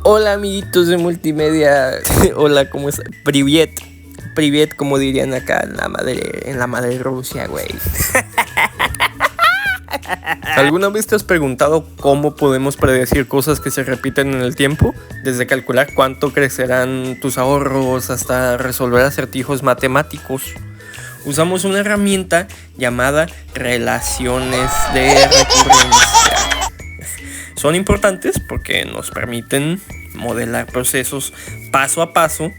Hola amiguitos de multimedia. Hola, ¿cómo están? Privet, como dirían acá en la madre Rusia, güey. ¿Alguna vez te has preguntado cómo podemos predecir cosas que se repiten en el tiempo? Desde calcular cuánto crecerán tus ahorros hasta resolver acertijos matemáticos. Usamos una herramienta llamada relaciones de recurrencia. Son importantes porque nos permiten modelar procesos paso a paso,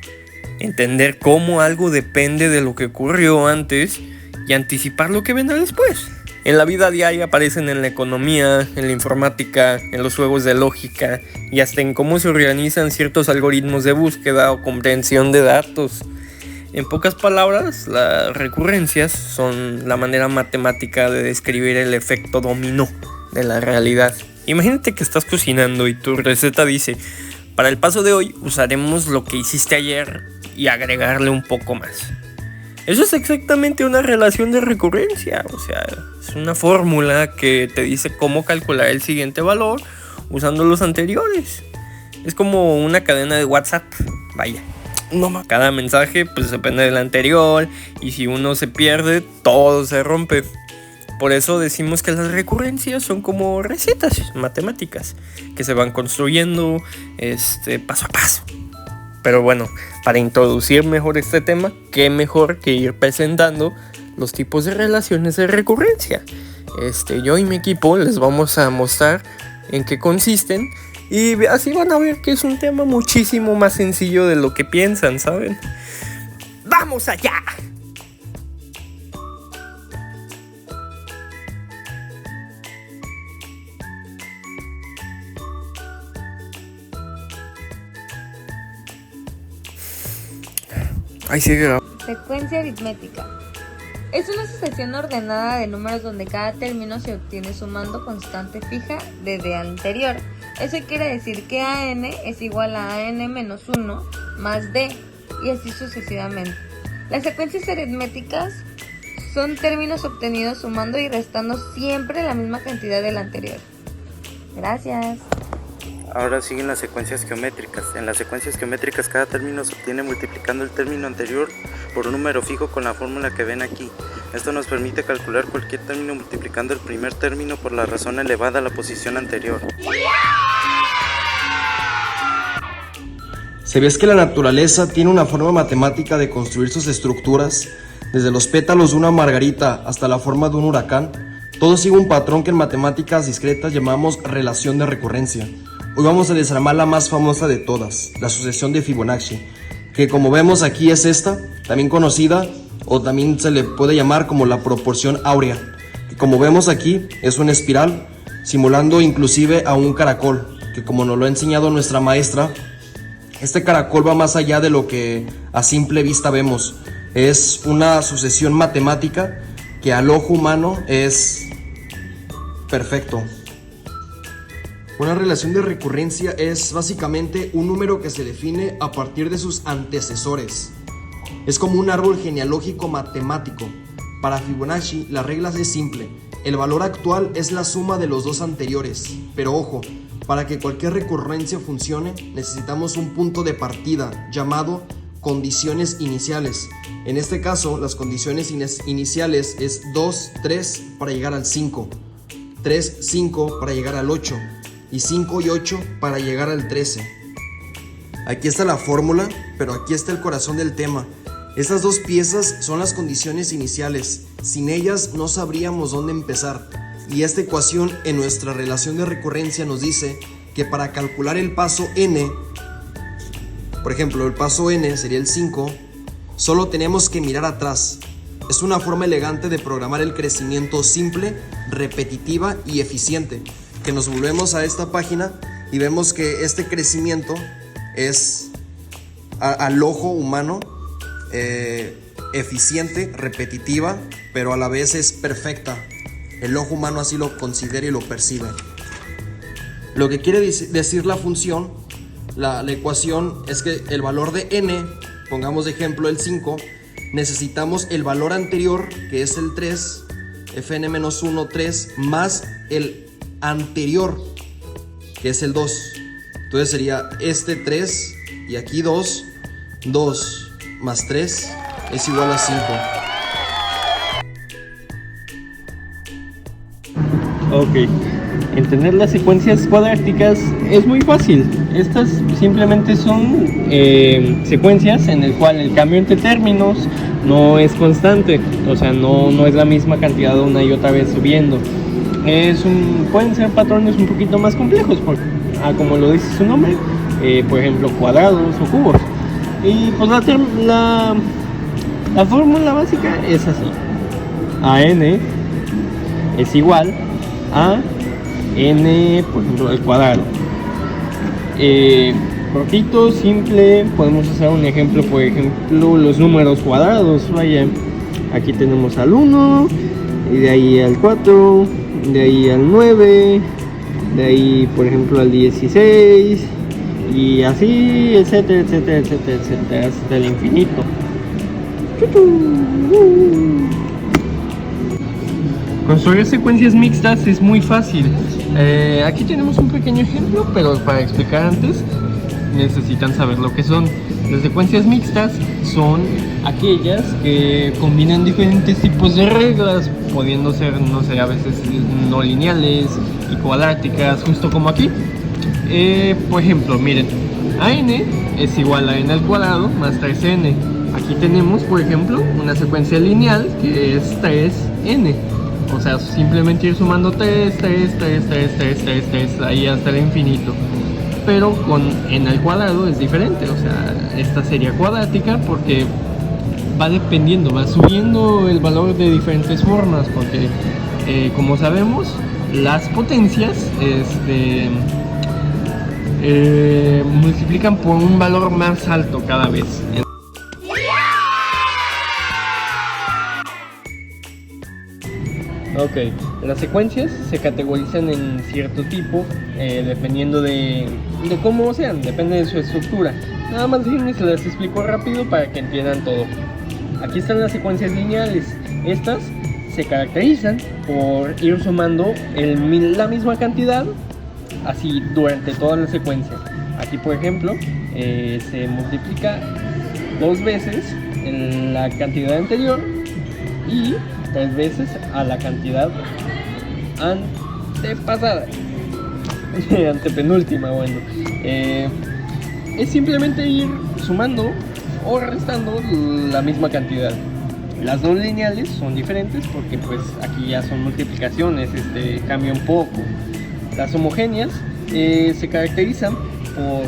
entender cómo algo depende de lo que ocurrió antes y anticipar lo que vendrá después. En la vida diaria aparecen en la economía, en la informática, en los juegos de lógica y hasta en cómo se organizan ciertos algoritmos de búsqueda o comprensión de datos. En pocas palabras, las recurrencias son la manera matemática de describir el efecto dominó de la realidad. Imagínate que estás cocinando y tu receta dice: para el paso de hoy usaremos lo que hiciste ayer y agregarle un poco más. Eso es exactamente una relación de recurrencia, o sea, es una fórmula que te dice cómo calcular el siguiente valor usando los anteriores. Es como una cadena de WhatsApp, vaya. Cada mensaje pues depende del anterior y si uno se pierde, todo se rompe. Por eso decimos que las recurrencias son como recetas matemáticas que se van construyendo paso a paso. Pero bueno, para introducir mejor este tema, qué mejor que ir presentando los tipos de relaciones de recurrencia. Yo y mi equipo les vamos a mostrar en qué consisten y así van a ver que es un tema muchísimo más sencillo de lo que piensan, ¿saben? ¡Vamos allá! Secuencia aritmética. Es una sucesión ordenada de números donde cada término se obtiene sumando constante fija desde anterior. Eso quiere decir que AN es igual a AN menos 1 más D y así sucesivamente. Las secuencias aritméticas son términos obtenidos sumando y restando siempre la misma cantidad del anterior. Gracias. Ahora siguen las secuencias geométricas. En las secuencias geométricas cada término se obtiene multiplicando el término anterior por un número fijo con la fórmula que ven aquí. Esto nos permite calcular cualquier término multiplicando el primer término por la razón elevada a la posición anterior. ¿Sabías que la naturaleza tiene una forma matemática de construir sus estructuras? Desde los pétalos de una margarita hasta la forma de un huracán, todo sigue un patrón que en matemáticas discretas llamamos relación de recurrencia. Hoy vamos a desarmar la más famosa de todas, la sucesión de Fibonacci, que como vemos aquí es esta, también conocida o también se le puede llamar como la proporción áurea, que como vemos aquí es una espiral, simulando inclusive a un caracol, que como nos lo ha enseñado nuestra maestra, este caracol va más allá de lo que a simple vista vemos. Es una sucesión matemática que al ojo humano es perfecto. Una relación de recurrencia es básicamente un número que se define a partir de sus antecesores. Es como un árbol genealógico matemático. Para Fibonacci la regla es simple. El valor actual es la suma de los dos anteriores. Pero ojo, para que cualquier recurrencia funcione necesitamos un punto de partida llamado condiciones iniciales. En este caso las condiciones iniciales es 2, 3 para llegar al 5, 3, 5 para llegar al 8 y 5 y 8 para llegar al 13. Aquí está la fórmula, pero aquí está el corazón del tema. Estas dos piezas son las condiciones iniciales. Sin ellas no sabríamos dónde empezar. Y esta ecuación en nuestra relación de recurrencia nos dice que para calcular el paso n, por ejemplo, el paso n sería el 5, solo tenemos que mirar atrás. Es una forma elegante de programar el crecimiento simple, repetitiva y eficiente. Que nos volvemos a esta página y vemos que este crecimiento es al ojo humano eficiente, repetitiva, pero a la vez es perfecta. El ojo humano así lo considera y lo percibe. Lo que quiere decir la función, la ecuación, es que el valor de n, pongamos de ejemplo el 5, necesitamos el valor anterior, que es el 3, fn-1, 3, más el anterior, que es el 2. Entonces sería este 3 y aquí 2. 2 más 3 es igual a 5. Ok, entender las secuencias cuadráticas es muy fácil. Estas simplemente son secuencias en el cual el cambio entre términos no es constante, o sea, no es la misma cantidad una y otra vez subiendo. Pueden ser patrones un poquito más complejos, como lo dice su nombre, por ejemplo, cuadrados o cubos. Y pues la fórmula básica es así: AN es igual a n, por ejemplo, al cuadrado. Cortito, simple, podemos hacer un ejemplo, por ejemplo, los números cuadrados. Vaya, aquí tenemos al 1, y de ahí al 4, de ahí al 9, de ahí, por ejemplo, al 16, y así, etcétera, etcétera, etcétera, etcétera, hasta el infinito. Construir secuencias mixtas es muy fácil. Aquí tenemos un pequeño ejemplo, pero para explicar antes necesitan saber lo que son. Las secuencias mixtas son aquellas que combinan diferentes tipos de reglas, pudiendo ser, no sé, a veces no lineales y cuadráticas, justo como aquí. Por ejemplo, miren, AN es igual a n al cuadrado más 3n. Aquí tenemos, por ejemplo, una secuencia lineal que es 3n. O sea, simplemente ir sumando 3, ahí hasta el infinito. Pero con n al cuadrado es diferente. O sea, esta sería cuadrática porque va dependiendo, va subiendo el valor de diferentes formas. Porque, como sabemos, las potencias multiplican por un valor más alto cada vez. Ok, las secuencias se categorizan en cierto tipo, dependiendo de cómo sean, depende de su estructura. Nada más bien se las explico rápido para que entiendan todo. Aquí están las secuencias lineales. Estas se caracterizan por ir sumando la misma cantidad así durante toda la secuencia. Aquí, por ejemplo, se multiplica 2 veces en la cantidad anterior y 3 veces a la cantidad antepasada. Antepenúltima, bueno. Es simplemente ir sumando o restando la misma cantidad. Las no lineales son diferentes porque pues aquí ya son multiplicaciones, cambia un poco. Las homogéneas se caracterizan por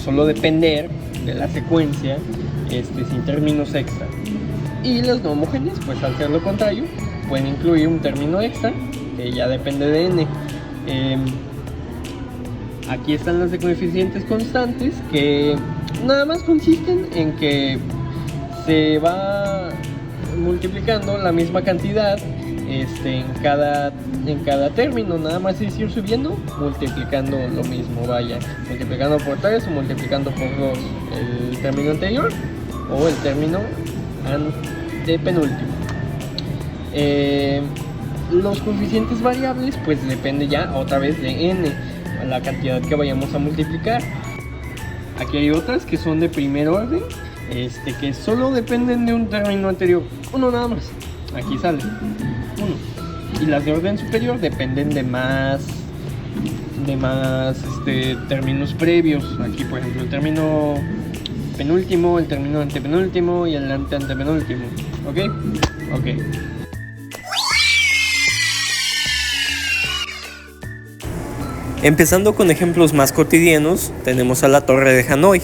solo depender de la secuencia sin términos extra. Y las no homogéneas, pues al ser lo contrario, pueden incluir un término extra que ya depende de n. Aquí están las de coeficientes constantes, que nada más consisten en que se va multiplicando la misma cantidad en cada término. Nada más es ir subiendo, multiplicando lo mismo, vaya, multiplicando por 3 o multiplicando por 2 el término anterior o el término antepenúltimo. Los coeficientes variables pues depende ya otra vez de n, la cantidad que vayamos a multiplicar. Aquí hay otras que son de primer orden, que solo dependen de un término anterior, uno nada más. Aquí sale 1. Y las de orden superior dependen de más términos previos. Aquí, por ejemplo, el término penúltimo, el término antepenúltimo y el antepenúltimo. ¿Ok? Ok. Empezando con ejemplos más cotidianos, tenemos a la Torre de Hanói.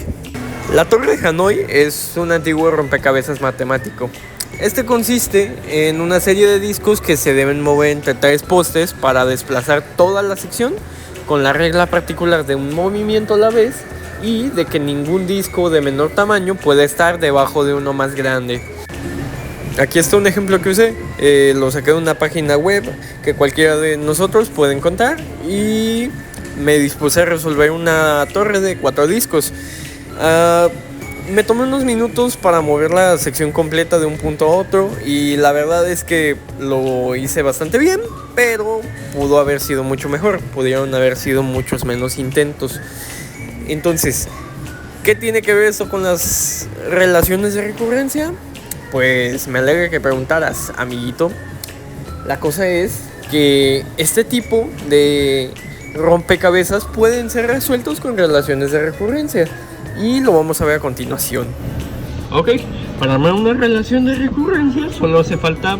La Torre de Hanói es un antiguo rompecabezas matemático. Este consiste en una serie de discos que se deben mover entre 3 postes para desplazar toda la sección, con la regla particular de un movimiento a la vez y de que ningún disco de menor tamaño puede estar debajo de uno más grande. Aquí está un ejemplo que usé, lo saqué de una página web que cualquiera de nosotros puede encontrar y me dispuse a resolver una torre de 4 discos. Me tomé unos minutos para mover la sección completa de un punto a otro y la verdad es que lo hice bastante bien. pero pudo haber sido mucho mejor, pudieron haber sido muchos menos intentos. Entonces, ¿qué tiene que ver esto con las relaciones de recurrencia? Pues me alegra que preguntaras, amiguito. La cosa es que este tipo de rompecabezas pueden ser resueltos con relaciones de recurrencia, y lo vamos a ver a continuación. Ok, para armar una relación de recurrencia solo hace falta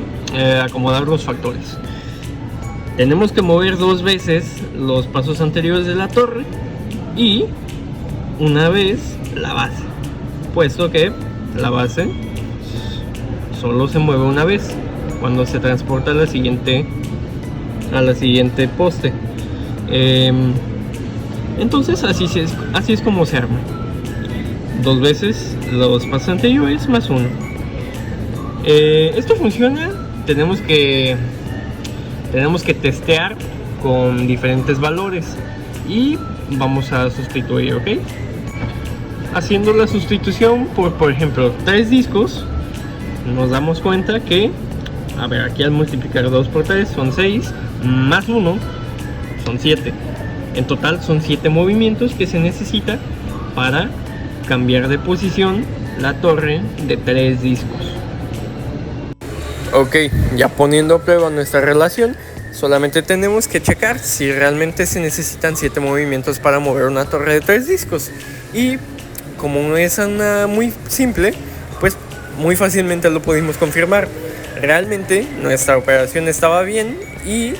acomodar los factores. Tenemos que mover 2 veces los pasos anteriores de la torre y una vez la base, puesto que la base solo se mueve una vez cuando se transporta a la siguiente poste. Entonces así es como se arma. 2 veces los pasos anteriores más 1. Esto funciona. Tenemos que testear con diferentes valores y vamos a sustituir, ¿ok? Haciendo la sustitución por ejemplo 3 discos, nos damos cuenta que, a ver, aquí al multiplicar 2 por 3 son 6, más 1 son 7. En total son 7 movimientos que se necesita para cambiar de posición la torre de 3 discos. Ok, ya poniendo a prueba nuestra relación, solamente tenemos que checar si realmente se necesitan 7 movimientos para mover una torre de 3 discos. Y como es una muy simple, pues muy fácilmente lo pudimos confirmar. Realmente nuestra operación estaba bien y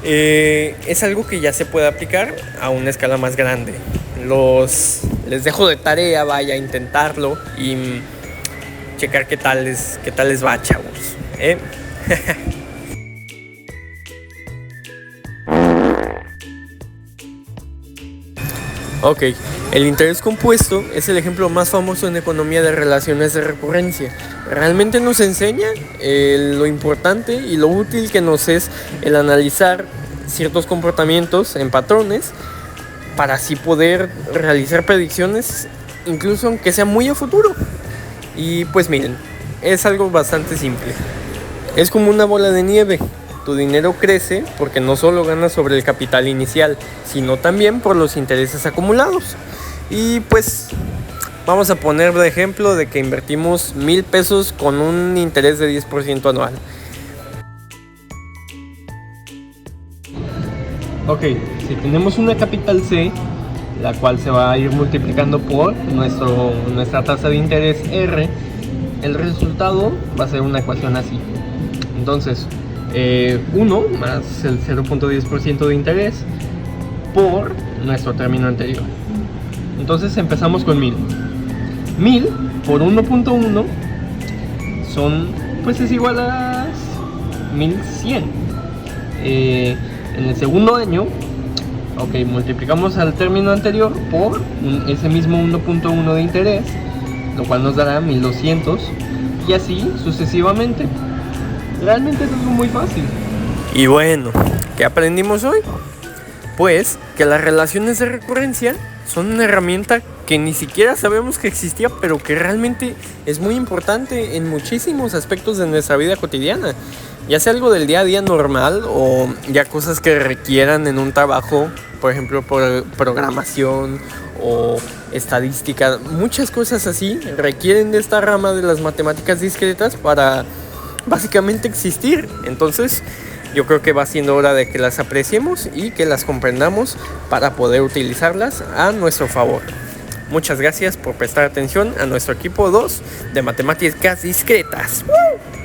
es algo que ya se puede aplicar a una escala más grande. Les dejo de tarea, vaya a intentarlo y checar qué tal les va, chavos. Ok, el interés compuesto es el ejemplo más famoso en economía de relaciones de recurrencia. Realmente nos enseña lo importante y lo útil que nos es el analizar ciertos comportamientos en patrones para así poder realizar predicciones, incluso aunque sea muy a futuro. Y pues miren, es algo bastante simple. Es como una bola de nieve. Tu dinero crece porque no solo ganas sobre el capital inicial, sino también por los intereses acumulados. Y pues vamos a poner de ejemplo de que invertimos 1,000 pesos con un interés de 10% anual. Ok, si tenemos una capital C, la cual se va a ir multiplicando por nuestra tasa de interés R, el resultado va a ser una ecuación así. Entonces, 1 más el 0.10% de interés por nuestro término anterior. Entonces empezamos con 1,000. 1,000 por 1.1 pues es igual a 1,100. En el segundo año, ok, multiplicamos al término anterior por ese mismo 1.1 de interés, lo cual nos dará 1,200 y así sucesivamente. Realmente es algo muy fácil. Y bueno, ¿qué aprendimos hoy? Pues que las relaciones de recurrencia son una herramienta que ni siquiera sabemos que existía, pero que realmente es muy importante en muchísimos aspectos de nuestra vida cotidiana. Ya sea algo del día a día normal o ya cosas que requieran en un trabajo, por ejemplo, por programación o estadística. Muchas cosas así requieren de esta rama de las matemáticas discretas para básicamente existir. Entonces yo creo que va siendo hora de que las apreciemos y que las comprendamos para poder utilizarlas a nuestro favor. Muchas gracias por prestar atención a nuestro equipo 2 de matemáticas discretas. ¡Woo!